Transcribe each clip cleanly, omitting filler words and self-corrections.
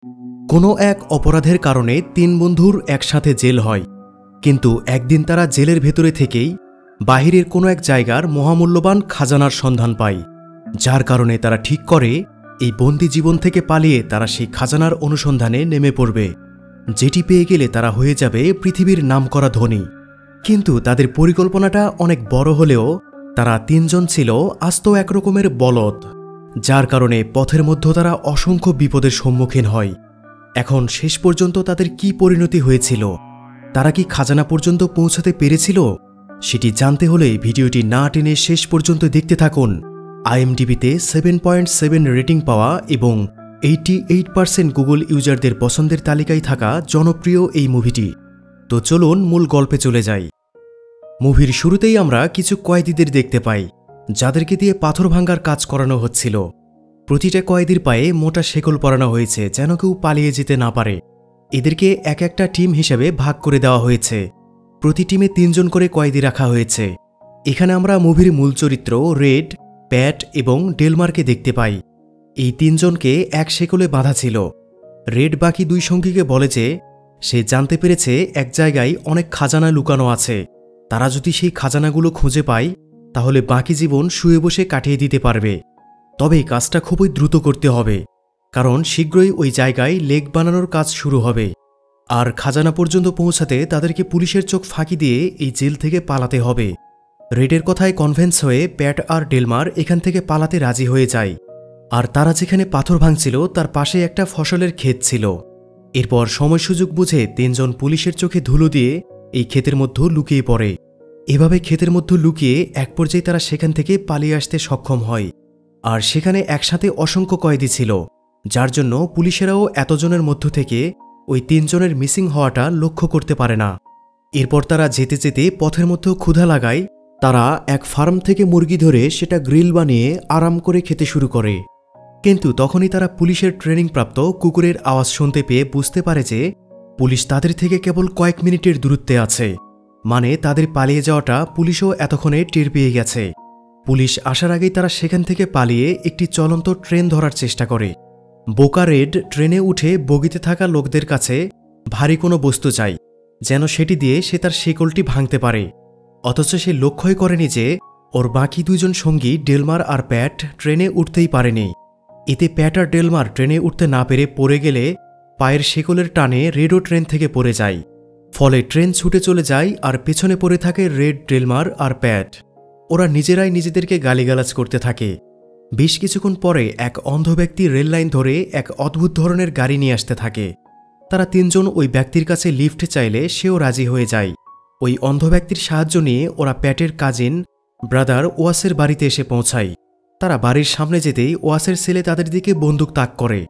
কোনো এক অপরাধের কারণে তিন বন্ধুর একসাথে জেল হয়, কিন্তু একদিন তারা জেলের ভেতরে থেকেই বাহিরের কোনো এক জায়গার মহামূল্যবান খাজানার সন্ধান পায়, যার কারণে তারা ঠিক করে এই বন্দি জীবন থেকে পালিয়ে তারা সেই খাজানার অনুসন্ধানে নেমে পড়বে, যেটি পেয়ে গেলে তারা হয়ে যাবে পৃথিবীর নামকরা ধনী। কিন্তু তাদের পরিকল্পনাটা অনেক বড় হলেও তারা তিনজন ছিল আস্ত একরকমের বলদ, যার কারণে পথের মধ্যে তারা অসংখ্য বিপদের সম্মুখীন হয়। এখন শেষ পর্যন্ত তাদের কি পরিণতি হয়েছিল, তারা কি খাজানা পর্যন্ত পৌঁছাতে পেরেছিল, সেটি জানতে হলে ভিডিওটি না টেনে শেষ পর্যন্ত দেখতে থাকুন। IMDbতে 7.7 রেটিং পাওয়া এবং 88% গুগল ইউজারদের পছন্দের তালিকায় থাকা জনপ্রিয় এই মুভিটি। তো চলুন মূল গল্পে চলে যাই। মুভির শুরুতেই আমরা কিছু কয়েদিদের দেখতে পাই, যাদেরকে দিয়ে পাথর ভাঙ্গার কাজ করানো হচ্ছিল। প্রতিটা কয়েদির পায়ে মোটা শেকল পরানো হয়েছে যেন কেউ পালিয়ে যেতে না পারে। এদেরকে এক একটা টিম হিসেবে ভাগ করে দেওয়া হয়েছে। প্রতি টিমে 3 জন করে কয়েদি রাখা হয়েছে। এখানে আমরা মুভির মূল চরিত্র রেড, প্যাট এবং ডেলমারকে দেখতে পাই। এই 3 জনকে এক শেকলে বাঁধা ছিল। রেড বাকি 2 সঙ্গীকে বলে যে সে জানতে পেরেছে এক জায়গায় অনেক খাজানা লুকানো আছে, তারা যদি সেই খাজানাগুলো খুঁজে পায় তাহলে বাকি জীবন শুয়ে বসে কাটিয়ে দিতে পারবে। তবে কাজটা খুবই দ্রুত করতে হবে, কারণ শীঘ্রই ওই জায়গায় লেক বানানোর কাজ শুরু হবে। আর খাজানা পর্যন্ত পৌঁছাতে তাদেরকে পুলিশের চোখ ফাঁকি দিয়ে এই জেল থেকে পালাতে হবে। রেডের কথায় কনভিন্স হয়ে প্যাট আর ডেলমার এখান থেকে পালাতে রাজি হয়ে যায়। আর তারা যেখানে পাথর ভাঙছিল তার পাশে একটা ফসলের ক্ষেত ছিল। এরপর সময় সুযোগ বুঝে 3 জন পুলিশের চোখে ধুলো দিয়ে এই ক্ষেতের মধ্যে লুকিয়ে পড়ে। এভাবে ক্ষেতের মধ্যে লুকিয়ে এক পর্যায়ে তারা সেখান থেকে পালিয়ে আসতে সক্ষম হয়। আর সেখানে একসাথে অসংখ্য কয়েদি ছিল, যার জন্য পুলিশেরাও এতজনের মধ্য থেকে ওই 3 জনের মিসিং হওয়াটা লক্ষ্য করতে পারে না। এরপর তারা যেতে যেতে পথের মধ্যেও ক্ষুধা লাগায়। তারা এক ফার্ম থেকে মুরগি ধরে সেটা গ্রিল বানিয়ে আরাম করে খেতে শুরু করে। কিন্তু তখনই তারা পুলিশের ট্রেনিংপ্রাপ্ত কুকুরের আওয়াজ শুনতে পেয়ে বুঝতে পারে যে পুলিশ তাদের থেকে কেবল কয়েক মিনিটের দূরত্বে আছে, মানে তাদের পালিয়ে যাওয়াটা পুলিশও এতক্ষণে টের পেয়ে গেছে। পুলিশ আসার আগেই তারা সেখান থেকে পালিয়ে একটি চলন্ত ট্রেন ধরার চেষ্টা করে। বোকা রেড ট্রেনে উঠে বগিতে থাকা লোকদের কাছে ভারী কোনো বস্তু চাই, যেন সেটি দিয়ে সে তার শেকলটি ভাঙতে পারে। অথচ সে লক্ষ্যই করেনি যে ওর বাকি 2 জন সঙ্গী ডেলমার আর প্যাট ট্রেনে উঠতেই পারেনি। এতে প্যাট আর ডেলমার ট্রেনে উঠতে না পেরে পড়ে গেলে পায়ের শেকলের টানে রেডও ট্রেন থেকে পড়ে যায়। ফলে ট্রেন ছুটে চলে যায় আর পেছনে পড়ে থাকে রেড, ডেলমার আর প্যাট। ওরা নিজেরাই নিজেদেরকে গালিগালাজ করতে থাকে। বেশ কিছুক্ষণ পরে এক অন্ধ ব্যক্তি রেল লাইন ধরে এক অদ্ভুত ধরনের গাড়ি নিয়ে আসতে থাকে। তারা 3 জন ওই ব্যক্তির কাছে লিফট চাইলে সেও রাজি হয়ে যায়। ওই অন্ধ ব্যক্তির সাহায্য নিয়ে ওরা প্যাটের কাজিন ব্রাদার ওয়াসের বাড়িতে এসে পৌঁছায়। তারা বাড়ির সামনে যেতেই ওয়াসের ছেলে তাদের দিকে বন্দুক তাক করে,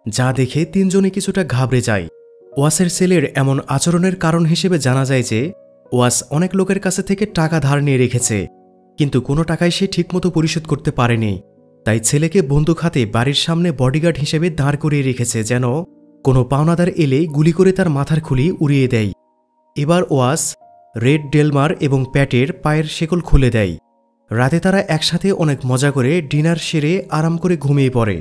যা দেখে 3 জনে কিছুটা ঘাবড়ে যায়। ওয়াসের ছেলের এমন আচরণের কারণ হিসেবে জানা যায় যে ওয়াস অনেক লোকের কাছে থেকে টাকা ধার নিয়ে রেখেছে, কিন্তু কোনো টাকাই সে ঠিকমতো পরিশোধ করতে পারেনি। তাই ছেলেকে বন্দুক হাতে বাড়ির সামনে বডিগার্ড হিসেবে দাঁড় করিয়ে রেখেছে, যেন কোনো পাওনাদার এলে গুলি করে তার মাথার খুলি উড়িয়ে দেয়। এবার ওয়াস রেড, ডেলমার এবং প্যাটের পায়ের শেকল খুলে দেয়। রাতে তারা একসাথে অনেক মজা করে ডিনার সেরে আরাম করে ঘুমিয়ে পড়ে।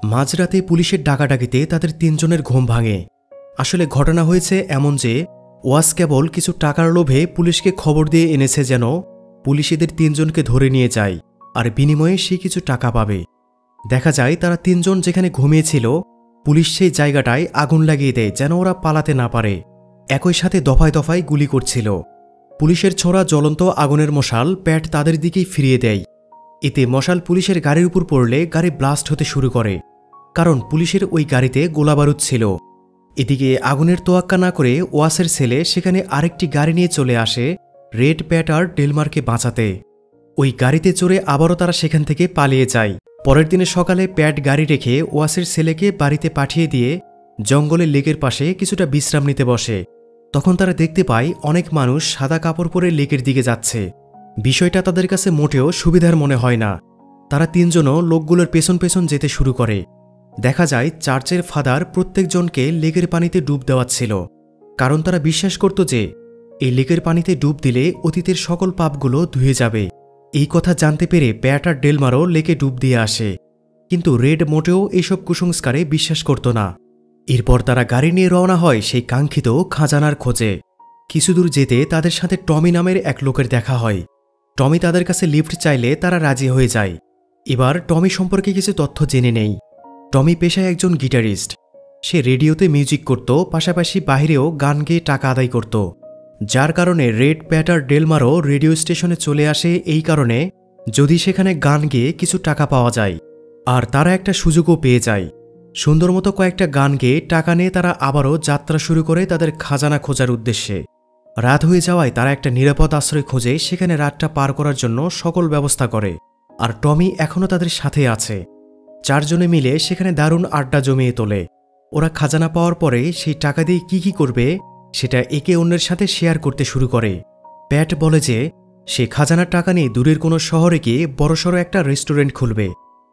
মাঝরাতে পুলিশের ডাকাডাকিতে তাদের 3 জনের ঘুম ভাঙে। আসলে ঘটনা হয়েছে এমন যে ওয়াস কেবল কিছু টাকার লোভে পুলিশকে খবর দিয়ে এনেছে যেন পুলিশ এদের 3 জনকে ধরে নিয়ে যায়, আর বিনিময়ে সে কিছু টাকা পাবে। দেখা যায় তারা 3 জন যেখানে ঘুমিয়েছিল পুলিশ সেই জায়গাটায় আগুন লাগিয়ে দেয় যেন ওরা পালাতে না পারে। একই সাথে দফায় দফায় গুলি করছিল। পুলিশের ছোড়া জ্বলন্ত আগুনের মশাল প্যাট তাদের দিকেই ফিরিয়ে দেয়। এতে মশাল পুলিশের গাড়ির উপর পড়লে গাড়ি ব্লাস্ট হতে শুরু করে, কারণ পুলিশের ওই গাড়িতে গোলাবারুদ ছিল। এদিকে আগুনের তোয়াক্কা না করে ওয়াসের ছেলে সেখানে আরেকটি গাড়ি নিয়ে চলে আসে রেড, প্যাট আর ডেলমারকে বাঁচাতে। ওই গাড়িতে চড়ে আবারও তারা সেখান থেকে পালিয়ে যায়। পরের দিনে সকালে প্যাট গাড়ি রেখে ওয়াসের ছেলেকে বাড়িতে পাঠিয়ে দিয়ে জঙ্গলের লেকের পাশে কিছুটা বিশ্রাম নিতে বসে। তখন তারা দেখতে পায় অনেক মানুষ সাদা কাপড় পরে লেকের দিকে যাচ্ছে। বিষয়টা তাদের কাছে মোটেও সুবিধার মনে হয় না। তারা 3 জনও লোকগুলোর পেছন পেছন যেতে শুরু করে। দেখা যায় চার্চের ফাদার প্রত্যেকজনকে লেকের পানিতে ডুব দেওয়াচ্ছিল, কারণ তারা বিশ্বাস করত যে এই লেকের পানিতে ডুব দিলে অতীতের সকল পাপগুলো ধুয়ে যাবে। এই কথা জানতে পেরে প্যাট আর ডেলমারও লেকে ডুব দিয়ে আসে, কিন্তু রেড মোটেও এইসব কুসংস্কারে বিশ্বাস করত না। এরপর তারা গাড়ি নিয়ে রওনা হয় সেই কাঙ্ক্ষিত খাজানার খোঁজে। কিছুদূর যেতে তাদের সাথে টমি নামের এক লোকের দেখা হয়। টমি তাদের কাছে লিফট চাইলে তারা রাজি হয়ে যায়। এবার টমি সম্পর্কে কিছু তথ্য জেনে নেই। টমি পেশায় একজন গিটারিস্ট। সে রেডিওতে মিউজিক করত, পাশাপাশি বাহিরেও গান গেয়ে টাকা আদায় করত, যার কারণে রেড প্যাটার ডেলমারও রেডিও স্টেশনে চলে আসে এই কারণে যদি সেখানে গান গেয়ে কিছু টাকা পাওয়া যায়। আর তারা একটা সুযোগও পেয়ে যায়। সুন্দর মতো কয়েকটা গান গেয়ে টাকা নিয়ে তারা আবারও যাত্রা শুরু করে তাদের খাজানা খোঁজার উদ্দেশ্যে। রাত হয়ে যাওয়ায় তারা একটা নিরাপদ আশ্রয় খুঁজে সেখানে রাতটা পার করার জন্য সকল ব্যবস্থা করে। আর টমি এখনও তাদের সাথে আছে। চারজনে মিলে সেখানে দারুণ আড্ডা জমিয়ে তোলে। ওরা খাজানা পাওয়ার পরে সেই টাকা দিয়ে কি করবে সেটা একে অন্যের সাথে শেয়ার করতে শুরু করে। প্যাট বলে যে সে খাজানার টাকা নিয়ে দূরের কোনো শহরে গিয়ে বড়সড় একটা রেস্টুরেন্ট খুলবে।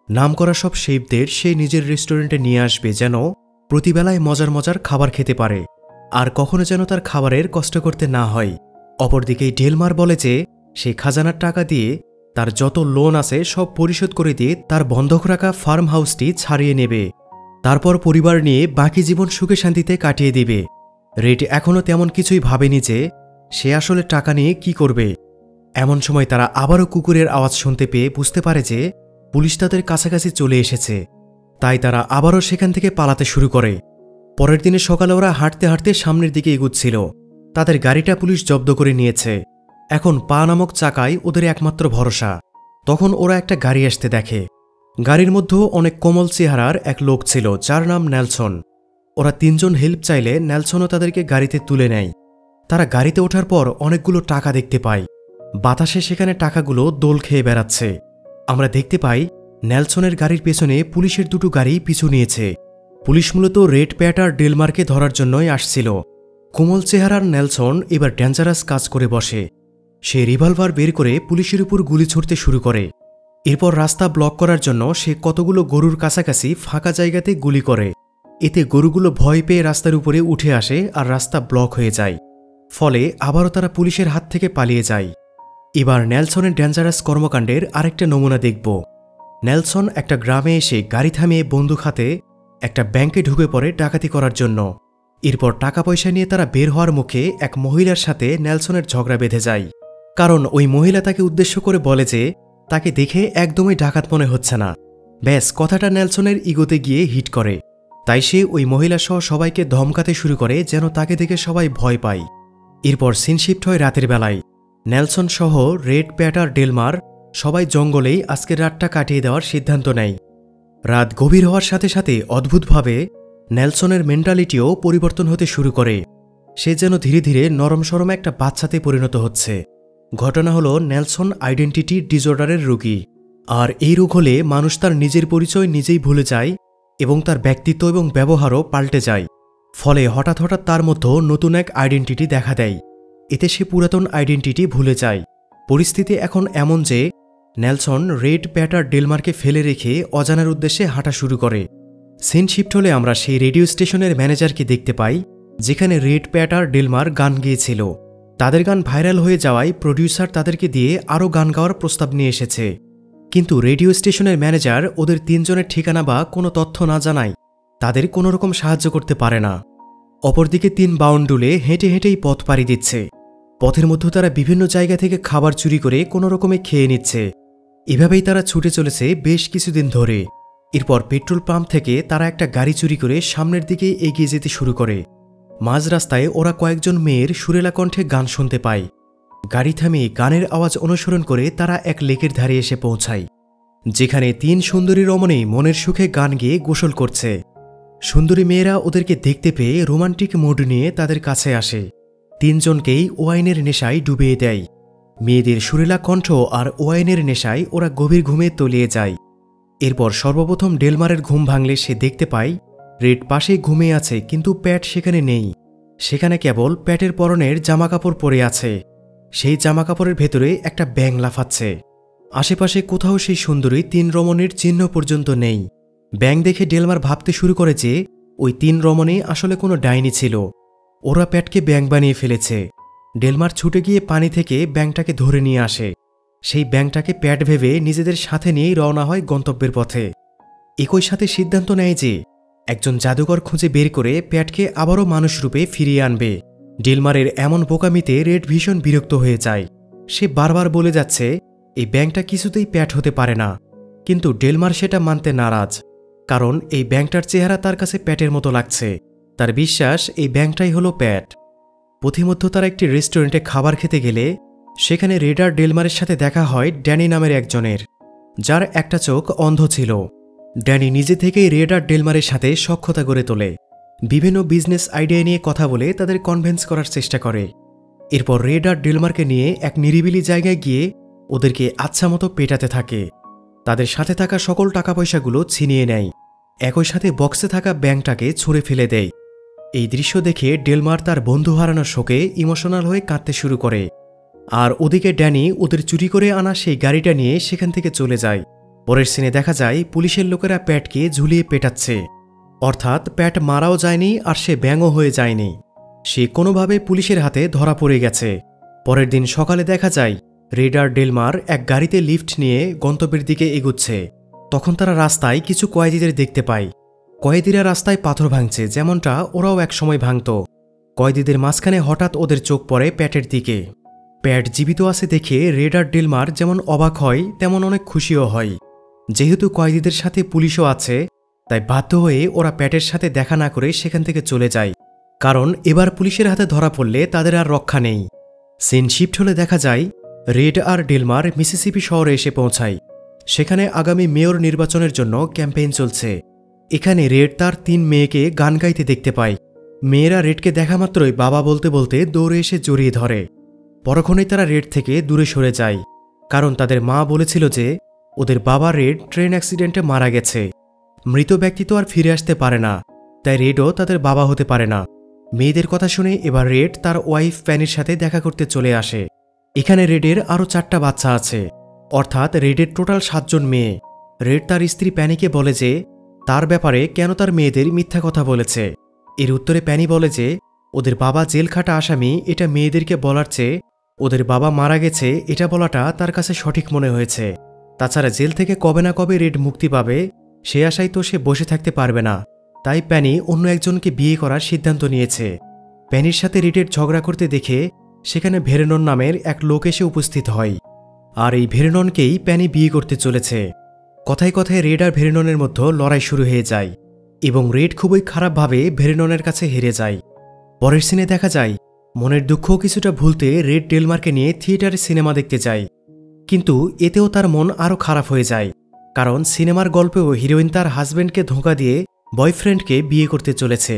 নামকরা সব শেফদের সে নিজের রেস্টুরেন্টে নিয়ে আসবে, যেন প্রতিবেলায় মজার মজার খাবার খেতে পারে, আর কখনো যেন তার খাবারের কষ্ট করতে না হয়। অপরদিকে ডেলমার বলে যে সে খাজানার টাকা দিয়ে তার যত লোন আছে সব পরিশোধ করে দিয়ে তার বন্ধক রাখা ফার্ম হাউসটি ছাড়িয়ে নেবে। তারপর পরিবার নিয়ে বাকি জীবন সুখে শান্তিতে কাটিয়ে দিবে। রেড এখনও তেমন কিছুই ভাবেনি যে সে আসলে টাকা নিয়ে কি করবে। এমন সময় তারা আবারও কুকুরের আওয়াজ শুনতে পেয়ে বুঝতে পারে যে পুলিশ তাদের কাছাকাছি চলে এসেছে। তাই তারা আবারও সেখান থেকে পালাতে শুরু করে। পরের দিনে সকালে ওরা হাঁটতে হাঁটতে সামনের দিকে এগুচ্ছিল। তাদের গাড়িটা পুলিশ জব্দ করে নিয়েছে। এখন পা নামক চাকাই ওদের একমাত্র ভরসা। তখন ওরা একটা গাড়ি আসতে দেখে। গাড়ির মধ্যেও অনেক কোমল চেহারার এক লোক ছিল, যার নাম নেলসন। ওরা তিনজন হেল্প চাইলে নেলসনও তাদেরকে গাড়িতে তুলে নেয়। তারা গাড়িতে ওঠার পর অনেকগুলো টাকা দেখতে পায়। বাতাসে সেখানে টাকাগুলো দোল খেয়ে বেড়াচ্ছে। আমরা দেখতে পাই নেলসনের গাড়ির পেছনে পুলিশের দুটো গাড়ি পিছু নিয়েছে। পুলিশ মূলত রেড প্যাটার ডেলমারকে ধরার জন্যই আসছিল। কোমল চেহারার নেলসন এবার ডেঞ্জারাস কাজ করে বসে। সে রিভলভার বের করে পুলিশের উপর গুলি ছুড়তে শুরু করে। এরপর রাস্তা ব্লক করার জন্য সে কতগুলো গরুর কাছাকাছি ফাঁকা জায়গাতে গুলি করে। এতে গরুগুলো ভয় পেয়ে রাস্তার উপরে উঠে আসে আর রাস্তা ব্লক হয়ে যায়। ফলে আবারও তারা পুলিশের হাত থেকে পালিয়ে যায়। এবার নেলসনের ডেঞ্জারাস কর্মকাণ্ডের আরেকটা নমুনা দেখব। নেলসন একটা গ্রামে এসে গাড়ি থামিয়ে বন্দুক হাতে একটা ব্যাংকে ঢুকে পড়ে ডাকাতি করার জন্য। এরপর টাকা পয়সা নিয়ে তারা বের হওয়ার মুখে এক মহিলার সাথে নেলসনের ঝগড়া বেঁধে যায়। কারণ ওই মহিলা তাকে উদ্দেশ্য করে বলে যে তাকে দেখে একদমই ডাকাত মনে হচ্ছে না। ব্যাস, কথাটা নেলসনের ইগোতে গিয়ে হিট করে। তাই সে ওই মহিলা সহ সবাইকে ধমকাতে শুরু করে যেন তাকে দেখে সবাই ভয় পায়। এরপর সিন শিফট হয় রাতের বেলায়। নেলসন সহ রেড প্যাটার ডেলমার সবাই জঙ্গলেই আজকের রাতটা কাটিয়ে দেওয়ার সিদ্ধান্ত নেয়। রাত গভীর হওয়ার সাথে সাথে অদ্ভুতভাবে নেলসনের মেন্টালিটিও পরিবর্তন হতে শুরু করে। সে যেন ধীরে ধীরে নরম সরম একটা বাচ্চাতে পরিণত হচ্ছে। ঘটনা হলো নেলসন আইডেন্টিটি ডিসঅর্ডারের রোগী। আর এই রোগ হলে মানুষ তার নিজের পরিচয় নিজেই ভুলে যায় এবং তার ব্যক্তিত্ব এবং ব্যবহারও পাল্টে যায়। ফলে হঠাৎ হঠাৎ তার মধ্যে নতুন এক আইডেন্টিটি দেখা দেয়। এতে সে পুরাতন আইডেন্টিটি ভুলে যায়। পরিস্থিতি এখন এমন যে নেলসন রেড প্যাটার ডেলমারকে ফেলে রেখে অজানার উদ্দেশ্যে হাঁটা শুরু করে। সিন শিফট হলে আমরা সেই রেডিও স্টেশনের ম্যানেজারকে দেখতে পাই, যেখানে রেড প্যাটার ডেলমার গান গেয়েছিল। তাদের গান ভাইরাল হয়ে যাওয়ায় প্রডিউসার তাদেরকে দিয়ে আরও গান গাওয়ার প্রস্তাব নিয়ে এসেছে। কিন্তু রেডিও স্টেশনের ম্যানেজার ওদের তিনজনের ঠিকানা বা কোনো তথ্য না জানায় তাদের কোনোরকম সাহায্য করতে পারে না। অপরদিকে তিন বাউন্ডুলে হেঁটে হেঁটেই পথ পাড়ি দিচ্ছে। পথের মধ্যে তারা বিভিন্ন জায়গা থেকে খাবার চুরি করে কোনো রকমে খেয়ে নিচ্ছে। এভাবেই তারা ছুটে চলেছে বেশ কিছুদিন ধরে। এরপর পেট্রোল পাম্প থেকে তারা একটা গাড়ি চুরি করে সামনের দিকে এগিয়ে যেতে শুরু করে। মাঝ রাস্তায় ওরা কয়েকজন মেয়ের সুরেলা কণ্ঠে গান শুনতে পায়। গাড়ি থামিয়ে গানের আওয়াজ অনুসরণ করে তারা এক লেকের ধারে এসে পৌঁছায়, যেখানে তিন সুন্দরী রমণী মনের সুখে গান গেয়ে গোসল করছে। সুন্দরী মেয়েরা ওদেরকে দেখতে পেয়ে রোমান্টিক মুড নিয়ে তাদের কাছে আসে। তিনজনকেই ওয়াইনের নেশায় ডুবিয়ে দেয়। মেয়েদের সুরেলা কণ্ঠ আর ওয়াইনের নেশায় ওরা গভীর ঘুমে তলিয়ে যায়। এরপর সর্বপ্রথম ডেলমারের ঘুম ভাঙলে সে দেখতে পায় রেড পাশেই ঘুমিয়ে আছে, কিন্তু প্যাট সেখানে নেই। সেখানে কেবল প্যাটের পরনের জামাকাপড় পরে আছে। সেই জামাকাপড়ের ভেতরে একটা ব্যাঙ লাফাচ্ছে। আশেপাশে কোথাও সেই সুন্দরী তিন রমণীর চিহ্ন পর্যন্ত নেই। ব্যাঙ দেখে ডেলমার ভাবতে শুরু করে যে ওই তিন রমণী আসলে কোনো ডাইনি ছিল। ওরা প্যাটকে ব্যাঙ বানিয়ে ফেলেছে। ডেলমার ছুটে গিয়ে পানি থেকে ব্যাঙটাকে ধরে নিয়ে আসে। সেই ব্যাঙটাকে প্যাট ভেবে নিজেদের সাথে নিয়েই রওনা হয় গন্তব্যের পথে। একই সাথে সিদ্ধান্ত নেয় যে একজন জাদুকর খুঁজে বের করে প্যাটকে আবারও মানুষ রূপে ফিরিয়ে আনবে। ডেলমারের এমন বোকামিতে রেড ভীষণ বিরক্ত হয়ে যায়। সে বারবার বলে যাচ্ছে এই ব্যাঙটা কিছুতেই প্যাট হতে পারে না, কিন্তু ডেলমার সেটা মানতে নারাজ, কারণ এই ব্যাঙটার চেহারা তার কাছে প্যাটের মতো লাগছে। তার বিশ্বাস এই ব্যাঙটাই হলো প্যাট। পথিমধ্য তারা একটি রেস্টুরেন্টে খাবার খেতে গেলে সেখানে রেড আর ডেলমারের সাথে দেখা হয় ড্যানি নামের একজনের, যার একটা চোখ অন্ধ ছিল। ড্যানি নিজে থেকেই রেড আর ডেলমারের সাথে সখ্যতা গড়ে তোলে, বিভিন্ন বিজনেস আইডিয়া নিয়ে কথা বলে তাদের কনভিন্স করার চেষ্টা করে। এরপর রেড আর ডেলমারকে নিয়ে এক নিরিবিলি জায়গায় গিয়ে ওদেরকে আচ্ছা মতো পেটাতে থাকে। তাদের সাথে থাকা সকল টাকা পয়সাগুলো ছিনিয়ে নেয়, একই সাথে বক্সে থাকা ব্যাঙটাকে ছুঁড়ে ফেলে দেয়। এই দৃশ্য দেখে ডেলমার তার বন্ধু হারানোর শোকে ইমোশনাল হয়ে কাঁদতে শুরু করে, আর ওদিকে ড্যানি ওদের চুরি করে আনা সেই গাড়িটা নিয়ে সেখান থেকে চলে যায়। পরের সিনে দেখা যায় পুলিশের লোকেরা প্যাটকে ঝুলিয়ে পেটাচ্ছে, অর্থাৎ প্যাট মারাও যায়নি আর সে ব্যাঙও হয়ে যায়নি, সে কোনোভাবে পুলিশের হাতে ধরা পড়ে গেছে। পরের দিন সকালে দেখা যায় রেড আর ডেলমার এক গাড়িতে লিফট নিয়ে গন্তব্যের দিকে এগুচ্ছে। তখন তারা রাস্তায় কিছু কয়েদিদের দেখতে পায়। কয়েদিরা রাস্তায় পাথর ভাঙছে, যেমনটা ওরাও একসময় ভাঙত। কয়েদিদের মাঝখানে হঠাৎ ওদের চোখ পড়ে প্যাটের দিকে। প্যাট জীবিত আছে দেখে রেড আর ডেলমার যেমন অবাক হয় তেমন অনেক খুশিও হয়। যেহেতু কয়েদিদের সাথে পুলিশও আছে, তাই বাধ্য হয়ে ওরা প্যাটের সাথে দেখা না করে সেখান থেকে চলে যায়, কারণ এবার পুলিশের হাতে ধরা পড়লে তাদের আর রক্ষা নেই। সিন শিফট হলে দেখা যায় রেড আর ডেলমার মিসিসিপি শহরে এসে পৌঁছায়। সেখানে আগামী মেয়র নির্বাচনের জন্য ক্যাম্পেইন চলছে। এখানে রেড তার 3 মেয়েকে গান গাইতে দেখতে পায়। মেয়েরা রেডকে দেখা মাত্রই বাবা বলতে বলতে দৌড়ে এসে জড়িয়ে ধরে। পরক্ষণেই তারা রেড থেকে দূরে সরে যায়, কারণ তাদের মা বলেছিল যে ওদের বাবা রেড ট্রেন অ্যাক্সিডেন্টে মারা গেছে। মৃত ব্যক্তি তো আর ফিরে আসতে পারে না, তাই রেডও তাদের বাবা হতে পারে না। মেয়েদের কথা শুনে এবার রেড তার ওয়াইফ প্যানির সাথে দেখা করতে চলে আসে। এখানে রেডের আরও 4টা বাচ্চা আছে, অর্থাৎ রেডের টোটাল 7 জন মেয়ে। রেড তার স্ত্রী প্যানিকে বলে যে তার ব্যাপারে কেন তার মেয়েদের মিথ্যা কথা বলেছে। এর উত্তরে প্যানি বলে যে ওদের বাবা জেল খাটা আসামি, এটা মেয়েদেরকে বলার চেয়ে ওদের বাবা মারা গেছে এটা বলাটা তার কাছে সঠিক মনে হয়েছে। তাছাড়া জেল থেকে কবে না কবে রেড মুক্তি পাবে, সে আশায় তো সে বসে থাকতে পারবে না। তাই প্যানি অন্য একজনকে বিয়ে করার সিদ্ধান্ত নিয়েছে। প্যানির সাথে রেডের ঝগড়া করতে দেখে সেখানে ভেরেনন নামের এক লোক এসে উপস্থিত হয়, আর এই ভেরেননকেই প্যানি বিয়ে করতে চলেছে। কথায় কথায় রেড আর ভেরেননের মধ্যে লড়াই শুরু হয়ে যায় এবং রেড খুবই খারাপভাবে ভেরেননের কাছে হেরে যায়। পরের সিনে দেখা যায় মনের দুঃখ কিছুটা ভুলতে রেড ডেলমারকে নিয়ে থিয়েটারে সিনেমা দেখতে যায়, কিন্তু এতেও তার মন আরও খারাপ হয়ে যায়, কারণ সিনেমার গল্পেও হিরোইন তার হাজব্যান্ডকে ধোঁকা দিয়ে বয়ফ্রেন্ডকে বিয়ে করতে চলেছে।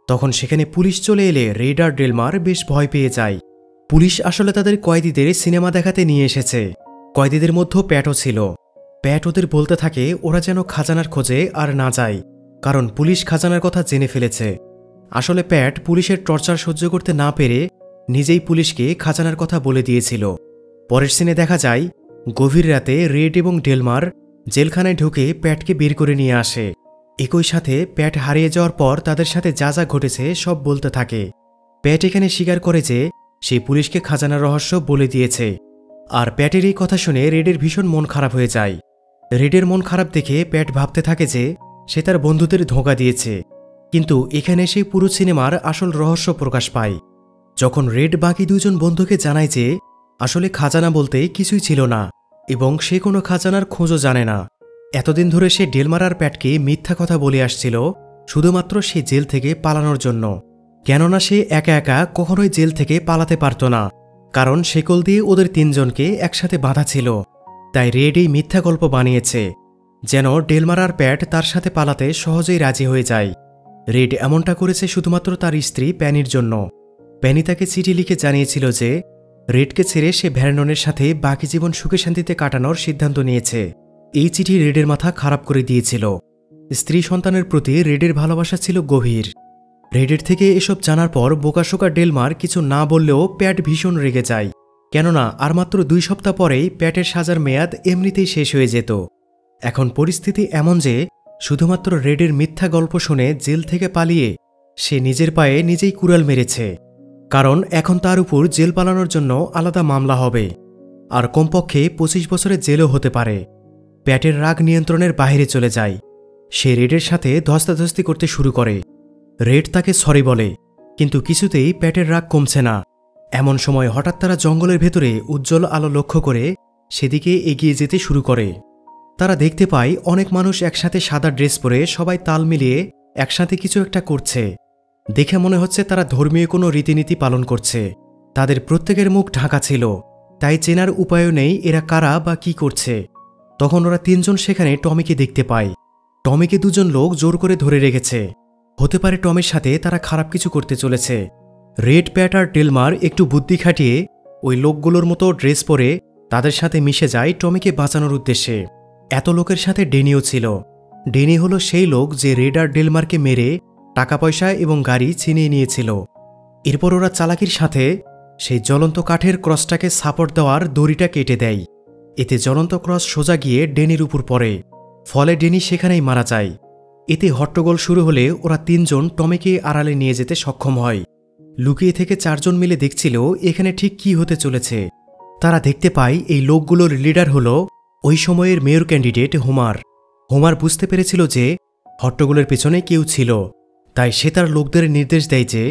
তখন সেখানে পুলিশ চলে এলে রেড আর ডেলমার বেশ ভয় পেয়ে যায়। পুলিশ আসলে তাদের কয়েদিদের সিনেমা দেখাতে নিয়ে এসেছে। কয়েদিদের মধ্যেও প্যাটও ছিল। প্যাট ওদের বলতে থাকে ওরা যেন খাজানার খোঁজে আর না যায়, কারণ পুলিশ খাজানার কথা জেনে ফেলেছে। আসলে প্যাট পুলিশের টর্চার সহ্য করতে না পেরে নিজেই পুলিশকে খাজানার কথা বলে দিয়েছিল। পরের সিনে দেখা যায় গভীর রাতে রেড এবং ডেলমার জেলখানায় ঢুকে প্যাটকে বের করে নিয়ে আসে। একই সাথে প্যাট হারিয়ে যাওয়ার পর তাদের সাথে যা যা ঘটেছে সব বলতে থাকে। প্যাট এখানে স্বীকার করে যে সে পুলিশকে খাজানার রহস্য বলে দিয়েছে, আর প্যাটের এই কথা শুনে রেডের ভীষণ মন খারাপ হয়ে যায়। রেডের মন খারাপ দেখে প্যাট ভাবতে থাকে যে সে তার বন্ধুদের ধোঁকা দিয়েছে, কিন্তু এখানে সেই পুরো সিনেমার আসল রহস্য প্রকাশ পায় যখন রেড বাকি 2 জন বন্ধুকে জানায় যে আসলে খাজানা বলতে কিছুই ছিল না এবং সে কোনো খাজানার খোঁজও জানে না। এতদিন ধরে সে ডেলমার আর প্যাটকে মিথ্যা কথা বলে আসছিল শুধুমাত্র সে জেল থেকে পালানোর জন্য, কেননা সে একা একা কখনোই জেল থেকে পালাতে পারত না, কারণ শেকল দিয়ে ওদের 3 জনকে একসাথে বাঁধা ছিল। তাই রেড এই মিথ্যা গল্প বানিয়েছে যেন ডেলমার আর প্যাট তার সাথে পালাতে সহজেই রাজি হয়ে যায়। রেড এমনটা করেছে শুধুমাত্র তার স্ত্রী প্যানির জন্য। প্যানি তাকে চিঠি লিখে জানিয়েছিল যে রেডকে ছেড়ে সে ভ্যারেননের সাথে বাকি জীবন সুখে শান্তিতে কাটানোর সিদ্ধান্ত নিয়েছে। এই চিঠি রেডের মাথা খারাপ করে দিয়েছিল। স্ত্রী সন্তানের প্রতি রেডের ভালোবাসা ছিল গভীর। রেডের থেকে এসব জানার পর বোকাশোকা ডেলমার কিছু না বললেও প্যাট ভীষণ রেগে যায়, কেননা আর মাত্র 2 সপ্তাহ পরেই প্যাটের সাজার মেয়াদ এমনিতেই শেষ হয়ে যেত। এখন পরিস্থিতি এমন যে শুধুমাত্র রেডের মিথ্যা গল্প শুনে জেল থেকে পালিয়ে সে নিজের পায়ে নিজেই কুড়াল মেরেছে, কারণ এখন তার উপর জেল পালানোর জন্য আলাদা মামলা হবে, আর কমপক্ষে 25 বছরের জেলও হতে পারে। প্যাটের রাগ নিয়ন্ত্রণের বাইরে চলে যায়। সে রেডের সাথে ধস্তাধস্তি করতে শুরু করে। রেড তাকে সরি বলে, কিন্তু কিছুতেই প্যাটের রাগ কমছে না। এমন সময় হঠাৎ তারা জঙ্গলের ভেতরে উজ্জ্বল আলো লক্ষ্য করে সেদিকে এগিয়ে যেতে শুরু করে। তারা দেখতে পায় অনেক মানুষ একসাথে সাদা ড্রেস পরে সবাই তাল মিলিয়ে একসাথে কিছু একটা করছে। দেখে মনে হচ্ছে তারা ধর্মীয় কোনো রীতিনীতি পালন করছে। তাদের প্রত্যেকের মুখ ঢাকা ছিল, তাই চেনার উপায়ও নেই এরা কারা বা কি করছে। তখন ওরা তিনজন সেখানে টমিকে দেখতে পায়। টমিকে দুজন লোক জোর করে ধরে রেখেছে। হতে পারে টমির সাথে তারা খারাপ কিছু করতে চলেছে। রেড, প্যাট আর ডেলমার একটু বুদ্ধি খাটিয়ে ওই লোকগুলোর মতো ড্রেস পরে তাদের সাথে মিশে যায় টমিকে বাঁচানোর উদ্দেশ্যে। এত লোকের সাথে ডেনিও ছিল। ডেনি হলো সেই লোক যে রেড আর ডেলমারকে মেরে টাকা পয়সা এবং গাড়ি ছিনিয়ে নিয়েছিল। এরপর ওরা চালাকির সাথে সেই জ্বলন্ত কাঠের ক্রসটাকে সাপোর্ট দেওয়ার দড়িটা কেটে দেয়। এতে জ্বলন্ত ক্রস সোজা গিয়ে ডেনির উপর পড়ে, ফলে ডেনি সেখানেই মারা যায়। এতে হট্টগোল শুরু হলে ওরা তিনজন টমিকে আড়ালে নিয়ে যেতে সক্ষম হয়। লুকিয়ে থেকে চারজন মিলে দেখছিল এখানে ঠিক কি হতে চলেছে। তারা দেখতে পায় এই লোকগুলোর লিডার হলো ওই সময়ের মেয়র ক্যান্ডিডেট হোমার। হোমার বুঝতে পেরেছিল যে হট্টগোলের পেছনে কেউ ছিল, তাই সে তার লোকদের নির্দেশ দেয় যে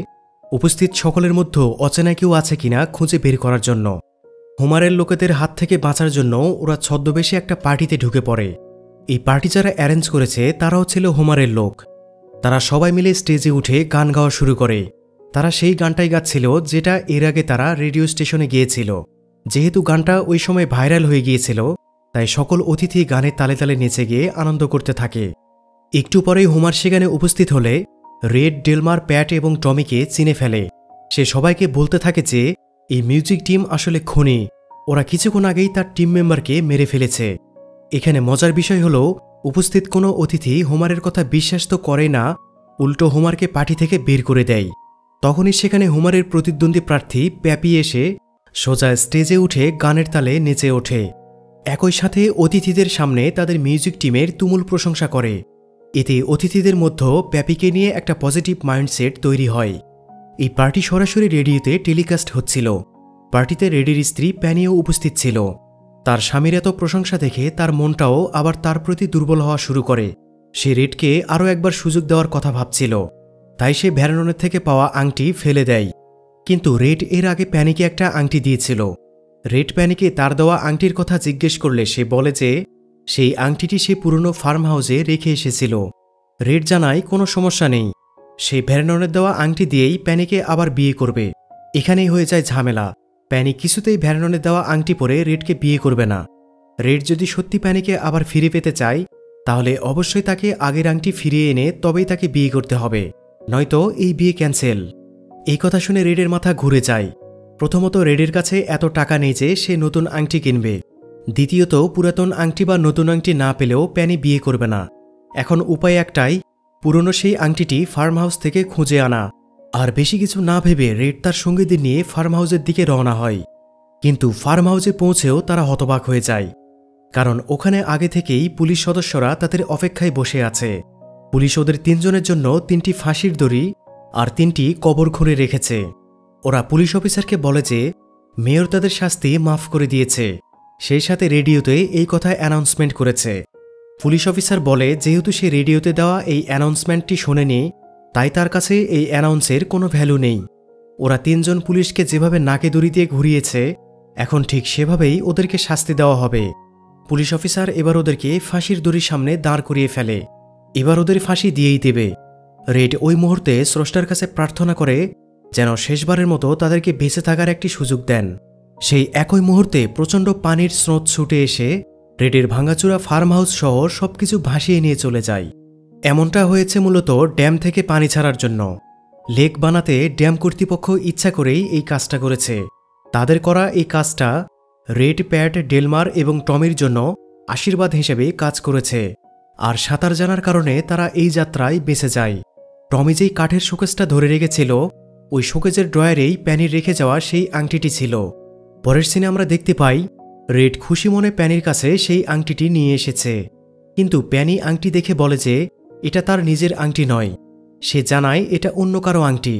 উপস্থিত সকলের মধ্যে অচেনা কেউ আছে কিনা খুঁজে বের করার জন্য। হোমারের লোকেদের হাত থেকে বাঁচার জন্য ওরা ছদ্মবেশে একটা পার্টিতে ঢুকে পড়ে। এই পার্টি যারা অ্যারেঞ্জ করেছে তারাও ছিল হোমারের লোক। তারা সবাই মিলে স্টেজে উঠে গান গাওয়া শুরু করে। তারা সেই গানটাই গাচ্ছিল যেটা এর আগে তারা রেডিও স্টেশনে গিয়েছিল। যেহেতু গানটা ওই সময় ভাইরাল হয়ে গিয়েছিল, তাই সকল অতিথি গানের তালে তালে নেচে গিয়ে আনন্দ করতে থাকে। একটু পরেই হোমার সেখানে উপস্থিত হলে রেড, ডেলমার, প্যাট এবং টমিকে চিনে ফেলে। সে সবাইকে বলতে থাকে যে এই মিউজিক টিম আসলে খুনি। ওরা কিছুক্ষণ আগেই তার টিম মেম্বারকে মেরে ফেলেছে। এখানে মজার বিষয় হলো উপস্থিত কোনো অতিথি হোমারের কথা বিশ্বাস তো করে না, উল্টো হোমারকে পার্টি থেকে বের করে দেয়। তখনই সেখানে হোমারের প্রতিদ্বন্দ্বী প্রার্থী প্যাপি এসে সোজা স্টেজে উঠে গানের তালে নেচে ওঠে। একই সাথে অতিথিদের সামনে তাদের মিউজিক টিমের তুমুল প্রশংসা করে। এতে অতিথিদের মধ্যে প্যাপিকে নিয়ে একটা পজিটিভ মাইন্ডসেট তৈরি হয়। এই পার্টি সরাসরি রেডিওতে টেলিকাস্ট হচ্ছিল। পার্টিতে রেডির স্ত্রী প্যানিও উপস্থিত ছিল। তার স্বামীর এত প্রশংসা দেখে তার মনটাও আবার তার প্রতি দুর্বল হওয়া শুরু করে। সে রেডকে আরও একবার সুযোগ দেওয়ার কথা ভাবছিল, তাই সে ভ্যারননের থেকে পাওয়া আংটি ফেলে দেয়। কিন্তু রেড এর আগে প্যানিকে একটা আংটি দিয়েছিল। রেড প্যানিকে তার দেওয়া আংটির কথা জিজ্ঞেস করলে সে বলে যে সেই আংটিটি সে পুরনো ফার্ম হাউসে রেখে এসেছিল। রেড জানায় কোনো সমস্যা নেই, সে ভ্যারননের দেওয়া আংটি দিয়েই প্যানিকে আবার বিয়ে করবে। এখানেই হয়ে যায় ঝামেলা। প্যানি কিছুতেই ভ্যারননের দেওয়া আংটি পরে রেডকে বিয়ে করবে না। রেড যদি সত্যি প্যানিকে আবার ফিরে পেতে চায়, তাহলে অবশ্যই তাকে আগের আংটি ফিরিয়ে এনে তবেই তাকে বিয়ে করতে হবে, নয়তো এই বিয়ে ক্যান্সেল। এই কথা শুনে রেডের মাথা ঘুরে যায়। প্রথমত রেডের কাছে এত টাকা নেই যে সে নতুন আংটি কিনবে। দ্বিতীয়ত পুরাতন আংটি বা নতুন আংটি না পেলেও প্যানি বিয়ে করবে না। এখন উপায় একটাই, পুরনো সেই আংটিটি ফার্ম হাউস থেকে খুঁজে আনা। আর বেশি কিছু না ভেবে রেড তার সঙ্গীদের নিয়ে ফার্ম হাউসের দিকে রওনা হয়। কিন্তু ফার্ম হাউসে পৌঁছেও তারা হতবাক হয়ে যায়, কারণ ওখানে আগে থেকেই পুলিশ সদস্যরা তাদের অপেক্ষায় বসে আছে। পুলিশ ওদের তিনজনের জন্য 3টি ফাঁসির দড়ি আর 3টি কবর খুঁড়ে রেখেছে। ওরা পুলিশ অফিসারকে বলে যে মেয়র তাদের শাস্তি মাফ করে দিয়েছে। সেই সাথে রেডিওতে এই কথা অ্যানাউন্সমেন্ট করেছে। পুলিশ অফিসার বলে যেহেতু সে রেডিওতে দেওয়া এই অ্যানাউন্সমেন্টটি শোনেনি, তাই তার কাছে এই অ্যানাউন্সের কোনো ভ্যালু নেই। ওরা তিনজন পুলিশকে যেভাবে নাকে দড়ি দিয়ে ঘুরিয়েছে, এখন ঠিক সেভাবেই ওদেরকে শাস্তি দেওয়া হবে। পুলিশ অফিসার এবার ওদেরকে ফাঁসির দড়ির সামনে দাঁড় করিয়ে ফেলে। এবার ওদের ফাঁসি দিয়েই দেবে। রেড ওই মুহূর্তে স্রষ্টার কাছে প্রার্থনা করে যেন শেষবারের মতো তাদেরকে বেঁচে থাকার একটি সুযোগ দেন। সেই একই মুহূর্তে প্রচণ্ড পানির স্রোত ছুটে এসে রেডের ভাঙাচুরা ফার্ম হাউস সহ সবকিছু ভাসিয়ে নিয়ে চলে যায়। এমনটা হয়েছে মূলত ড্যাম থেকে পানি ছাড়ার জন্য। লেক বানাতে ড্যাম কর্তৃপক্ষ ইচ্ছা করেই এই কাজটা করেছে। তাদের করা এই কাজটা রেড, প্যাট, ডেলমার এবং টমির জন্য আশীর্বাদ হিসেবে কাজ করেছে। আর সাঁতার জানার কারণে তারা এই যাত্রায় বেঁচে যায়। টমি যেই কাঠের শোকেসটা ধরে রেখেছিল, ওই শোকেজের ড্রয়ারেই প্যানির রেখে যাওয়া সেই আংটিটি ছিল। পরের সিনে আমরা দেখতে পাই রেড খুশি মনে প্যানির কাছে সেই আংটিটি নিয়ে এসেছে। কিন্তু প্যানি আংটি দেখে বলে যে এটা তার নিজের আংটি নয়। সে জানায় এটা অন্য কারো আংটি।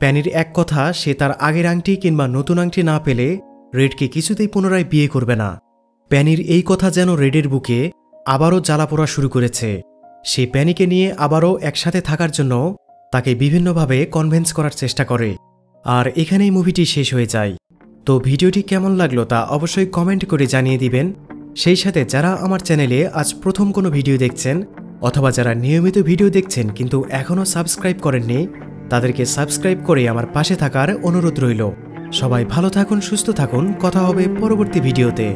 প্যানির এক কথা, সে তার আগের আংটি কিংবা নতুন আংটি না পেলে রেডকে কিছুতেই পুনরায় বিয়ে করবে না। প্যানির এই কথা যেন রেডের বুকে আবারও জ্বালা পোড়া শুরু করেছে। সে প্যানিকে নিয়ে আবারও একসাথে থাকার জন্য তাকে বিভিন্নভাবে কনভিন্স করার চেষ্টা করে। আর এখানেই মুভিটি শেষ হয়ে যায়। তো ভিডিওটি কেমন লাগলো তা অবশ্যই কমেন্ট করে জানিয়ে দিবেন। সেই সাথে যারা আমার চ্যানেলে আজ প্রথম কোনো ভিডিও দেখছেন অথবা যারা নিয়মিত ভিডিও দেখছেন কিন্তু এখনও সাবস্ক্রাইব করেননি, তাদেরকে সাবস্ক্রাইব করে আমার পাশে থাকার অনুরোধ রইল। সবাই ভালো থাকুন, সুস্থ থাকুন, কথা হবে পরবর্তী ভিডিওতে।